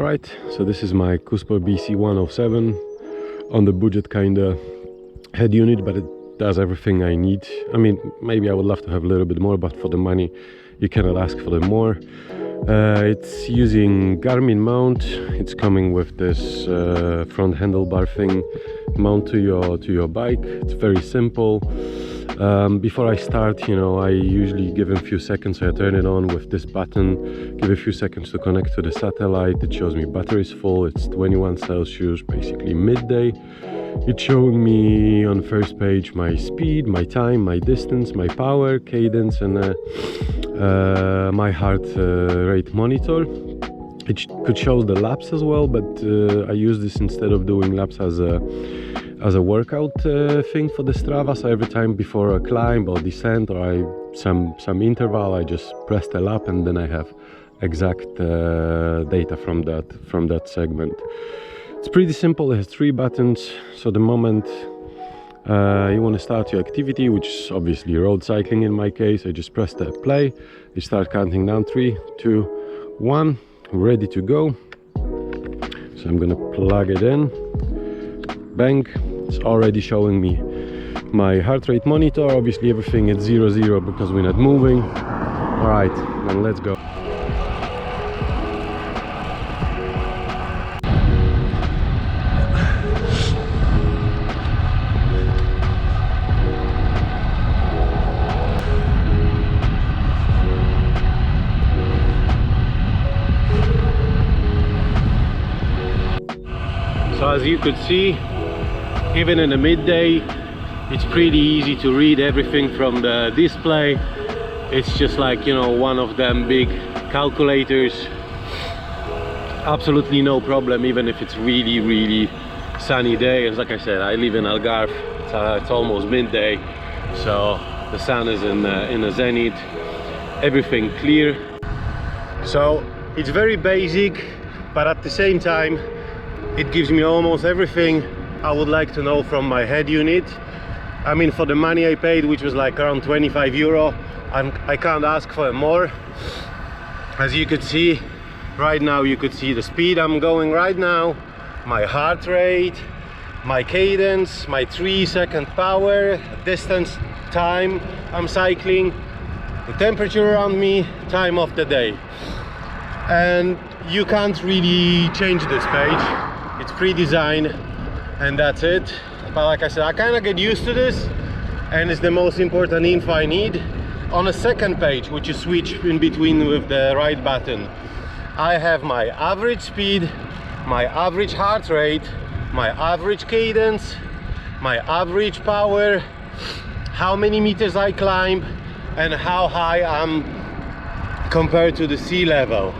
Alright, so this is my Coospo BC107 on the budget kinda head unit, but it does everything I need. I mean, maybe I would love to have a little bit more, but for the money you cannot ask for the more. It's using Garmin mount. It's coming with this front handlebar thing mount to your bike. It's very simple. Before I start, you know, I usually give him a few seconds. So I turn it on with this button, give a few seconds to connect to the satellite. It shows me battery is full. It's 21 Celsius, basically midday. It's showing me on the first page my speed, my time, my distance, my power, cadence, and my heart rate monitor. It could show the laps as well, but I use this instead of doing laps as a workout thing for the Strava. So every time before a climb or descent or some interval, I just press the lap, and then I have exact data from that segment. It's pretty simple. It has 3 buttons. So the moment you want to start your activity, which is obviously road cycling in my case, I just press the play. You start counting down 3, 2, 1, ready to go. So I'm gonna plug it in. Bang. It's already showing me my heart rate monitor. Obviously everything is 0 because we're not moving. All right, then let's go. So as you could see, even in the midday, it's pretty easy to read everything from the display. It's just like, you know, one of them big calculators. Absolutely no problem, even if it's really sunny day. And like I said, I live in Algarve. It's almost midday, so the sun is in a zenith. Everything clear. So it's very basic, but at the same time, it gives me almost everything I would like to know from my head unit. I mean, for the money I paid, which was like around 25 euro, I can't ask for more. As you could see right now, you could see the speed I'm going right now, my heart rate, my cadence, my 3-second power, distance, time I'm cycling, the temperature around me, time of the day. And you can't really change this page. It's pre-designed and that's it. But like I said, I kind of get used to this, and it's the most important info I need. On a second page, which you switch in between with the right button, I have my average speed, my average heart rate, my average cadence, my average power, how many meters I climb, and how high I'm compared to the sea level.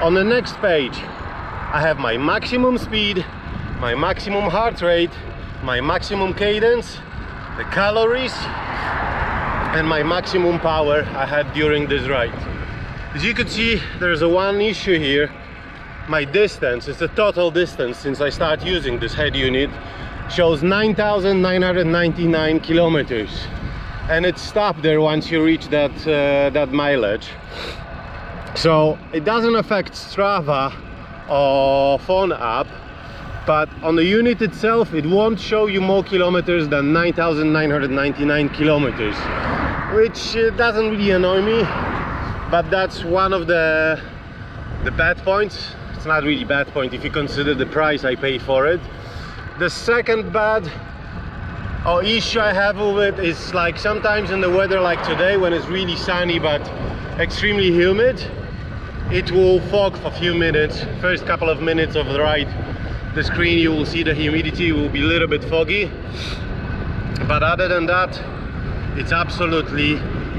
On the next page, I have my maximum speed, my maximum heart rate, my maximum cadence, the calories, and my maximum power I had during this ride. As you can see, there's one issue here. My distance, it's the total distance since I started using this head unit, shows 9,999 kilometers, and it stopped there once you reach that mileage. So it doesn't affect Strava or phone app, but on the unit itself it won't show you more kilometers than 9,999 kilometers, which doesn't really annoy me, but that's one of the bad points. It's not really bad point if you consider the price I paid for it. The second bad or issue I have with it is, like, sometimes in the weather like today, when it's really sunny but extremely humid, it will fog for a few minutes. First couple of minutes of the ride, the screen, you will see the humidity will be a little bit foggy, but other than that, it's absolutely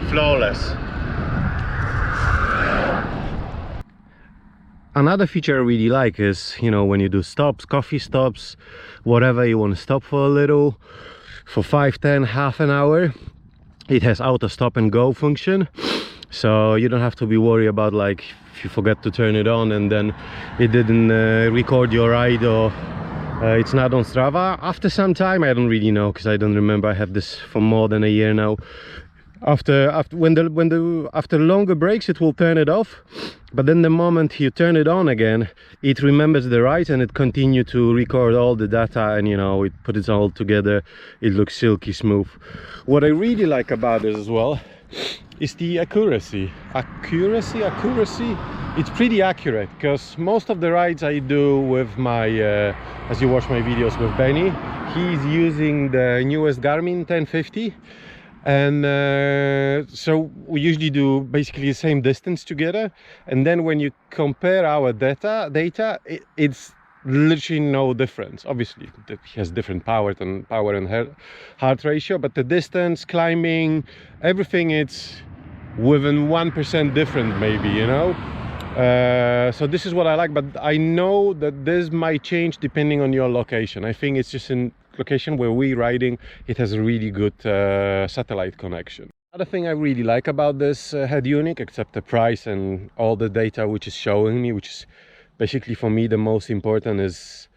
flawless. Another feature I really like is, you know, when you do stops, coffee stops, whatever, you want to stop for a little, for 5, 10, half an hour, it has auto stop and go function. So you don't have to be worried about, like, if you forget to turn it on and then it didn't record your ride, or it's not on Strava. After some time, I don't really know, because I don't remember, I have this for more than a year now, After longer breaks it will turn it off, but then the moment you turn it on again, it remembers the rides and it continue to record all the data, and you know, it puts it all together. It looks silky smooth. What I really like about it as well is the accuracy. It's pretty accurate, because most of the rides I do with my as you watch my videos with Benny, he's using the newest Garmin 1050, and so we usually do basically the same distance together, and then when you compare our data, it's literally no difference. Obviously it has different power and heart ratio, but the distance, climbing, everything, it's within 1% different maybe, you know. So this is what I like, but I know that this might change depending on your location. I think it's just in location where we're riding, it has a really good satellite connection. Another thing I really like about this head unit, except the price and all the data which is showing me, which is basically for me the most important, is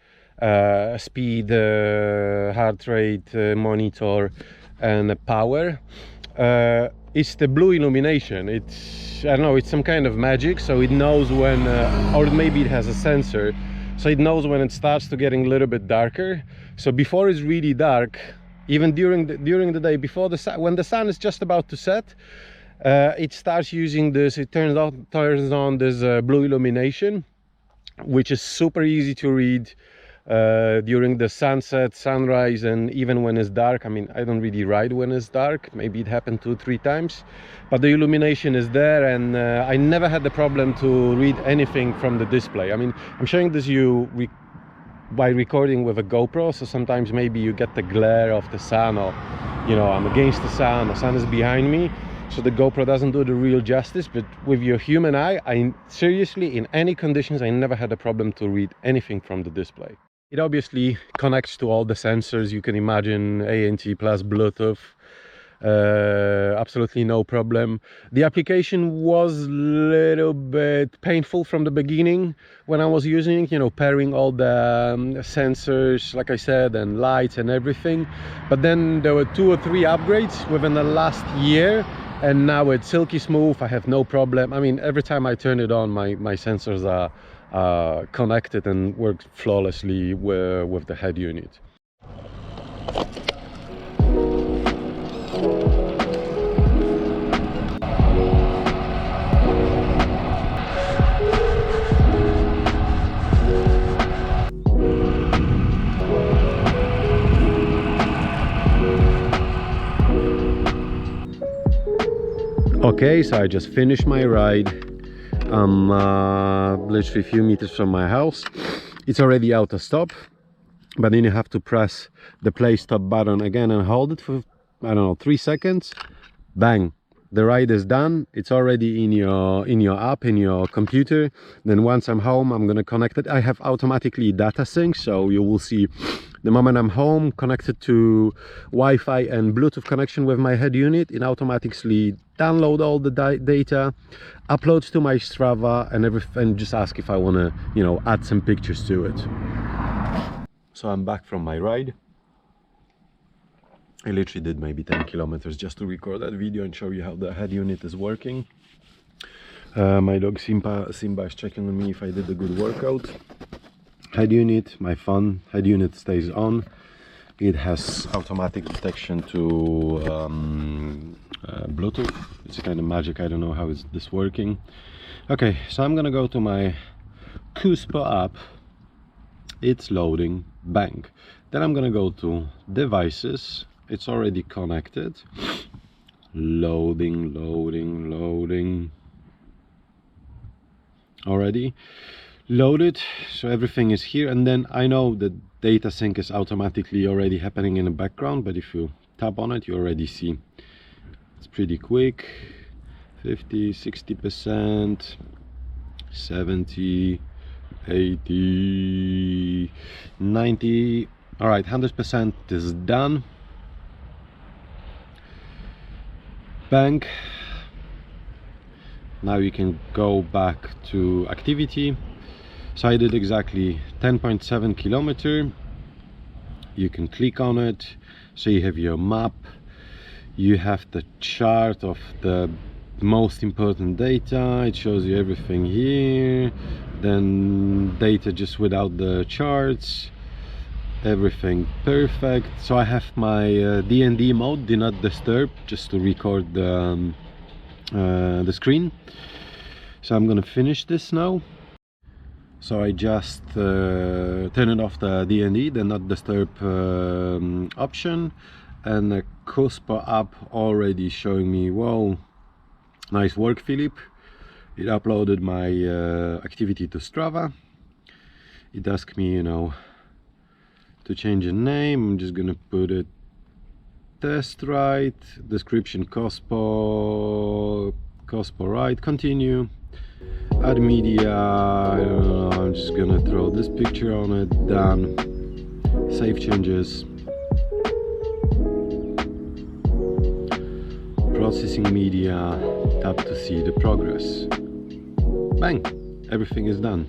speed, heart rate monitor, and power. It's the blue illumination. It's, I don't know, it's some kind of magic, so it knows when or maybe it has a sensor, so it knows when it starts to getting a little bit darker. So before it's really dark, even during the day, before when the sun is just about to set, it starts using this, it turns on this blue illumination, which is super easy to read during the sunset, sunrise, and even when it's dark. I mean, I don't really ride when it's dark, maybe it happened 2-3 times, but the illumination is there, and I never had the problem to read anything from the display. I mean, I'm showing this by recording with a GoPro, so sometimes maybe you get the glare of the sun, or you know, I'm against the sun is behind me, so the GoPro doesn't do the real justice. But with your human eye, I seriously, in any conditions, I never had a problem to read anything from the display. It obviously connects to all the sensors you can imagine, ANT plus Bluetooth, absolutely no problem. The application was a little bit painful from the beginning when I was using it, you know, pairing all the sensors, like I said, and lights and everything. But then there were 2 or 3 upgrades within the last year, and now it's silky smooth. I have no problem. I mean, every time I turn it on, my sensors are connected and work flawlessly with the head unit. Okay, so I just finished my ride. I'm literally a few meters from my house. It's already auto stop, but then you have to press the play stop button again and hold it for, I don't know, 3 seconds. Bang, the ride is done. It's already in your app, in your computer. Then once I'm home, I'm gonna connect it. I have automatically data sync, so you will see the moment I'm home, connected to Wi-Fi and Bluetooth connection with my head unit, it automatically download all the data, uploads to my Strava and everything, just ask if I want to, you know, add some pictures to it. So I'm back from my ride. I literally did maybe 10 kilometers just to record that video and show you how the head unit is working. My dog Simba is checking on me if I did a good workout. Head unit, my fun head unit stays on. It has automatic detection to Bluetooth. It's kind of magic. I don't know how is this working. Okay, so I'm gonna go to my Coospo app. It's loading. Bang. Then I'm gonna go to devices. It's already connected. Loading. Already loaded, so everything is here. And then I know that data sync is automatically already happening in the background, but if you tap on it, you already see it's pretty quick. 50, 60%, 70, 80, 90. All right, 100% is done. Bang. Now you can go back to activity. So I did exactly 10.7 kilometer. You can click on it, so you have your map, you have the chart of the most important data. It shows you everything here, then data just without the charts, everything perfect. So I have my D&D mode, do not disturb, just to record the screen. So I'm gonna finish this now. So I just turned off the D&D, the not disturb option, and the Coospo app already showing me, wow, nice work, Philip. It uploaded my activity to Strava. It asked me, you know, to change the name. I'm just gonna put it test ride, description Coospo ride, continue, add media. I don't know, I'm just gonna throw this picture on it, done, save changes, processing media, tap to see the progress. Bang, everything is done.